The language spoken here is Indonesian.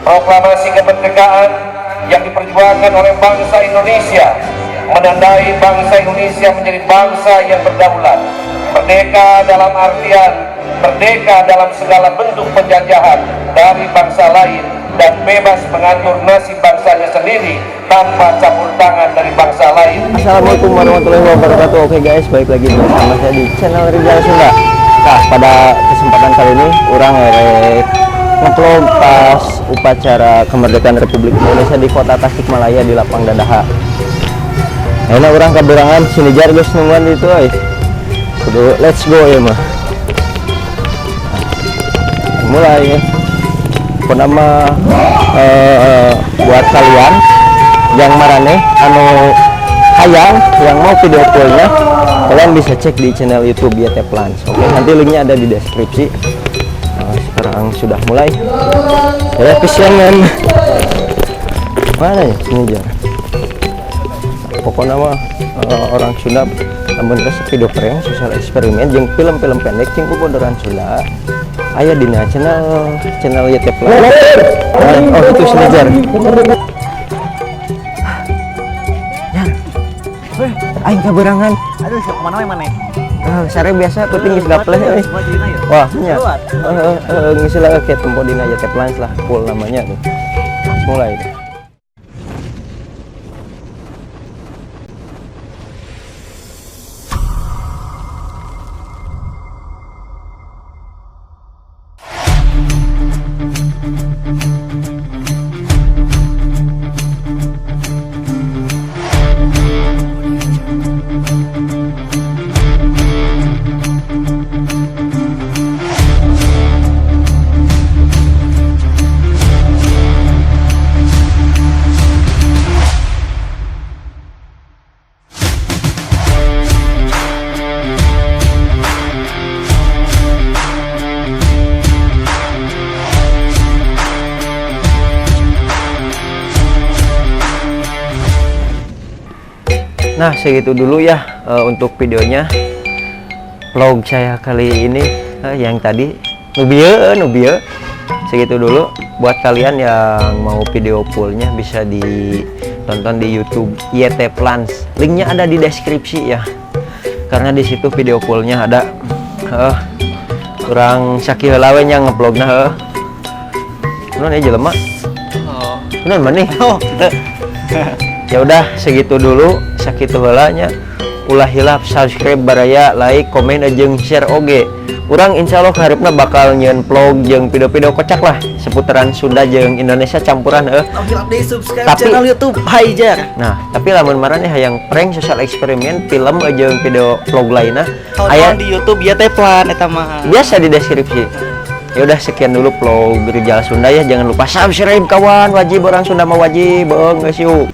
Proklamasi kemerdekaan yang diperjuangkan oleh bangsa Indonesia menandai bangsa Indonesia menjadi bangsa yang berdaulat, merdeka dalam artian merdeka dalam segala bentuk penjajahan dari bangsa lain dan bebas mengatur nasib bangsanya sendiri tanpa campur tangan dari bangsa lain. Assalamualaikum warahmatullahi wabarakatuh. Oke guys, balik lagi bersama saya di channel Rizal Sunda. Nah, pada kesempatan kali ini orang nge-vlog pas upacara kemerdekaan Republik Indonesia di Kota Tasikmalaya di Lapang Dadaha. Nah, orang keberangan sini jar guys nungguan itu kudu let's go ya mah. Mulai ya. Penama buat kalian yang marane anu hayang yang mau video callnya, kalian bisa cek di channel YouTube YT Plans. Oke, nanti linknya ada di deskripsi. Nah, sekarang sudah mulai ya kesiangan mana ya sini jar. Pokoknya mah orang Sunda namun video prank sosial eksperimen jeung film-film pendek jeung kubodoran Sunda aya dina channel YT Plans. Oh itu sini jar. Aing kaberangan. Aduh, kemana we maneh? Sare biasa penting geus gapleh euy. Wah, nya. Ngisi lah ke tempo dina YT Plans lah full namanya tuh. Mulai. Nah, segitu dulu ya untuk videonya vlog saya kali ini yang tadi Nubia segitu dulu. Buat kalian yang mau video fullnya bisa ditonton di YouTube YT Plans, linknya ada di deskripsi ya, karena di situ video fullnya ada. Kurang sakit lawe yang ngevlognya non aja jelema non mana ya udah segitu dulu sakit belanya. Ulah hilap subscribe baraya like komen jeung share oge. Urang insyaallah harapna bakal nyeun vlog jeung video-video kocak lah seputaran Sunda jeung Indonesia campuran hilap di subscribe tapi, channel YouTube Haijar. Nah tapi lamun marane hayang prank sosial eksperimen film jeung video vlog lainnya aya di YouTube YT Plan eta mah biasa di deskripsi. Ya udah sekian dulu vlog Rizal Sunda ya, jangan lupa subscribe kawan, wajib orang Sunda mah wajib, geus yuk.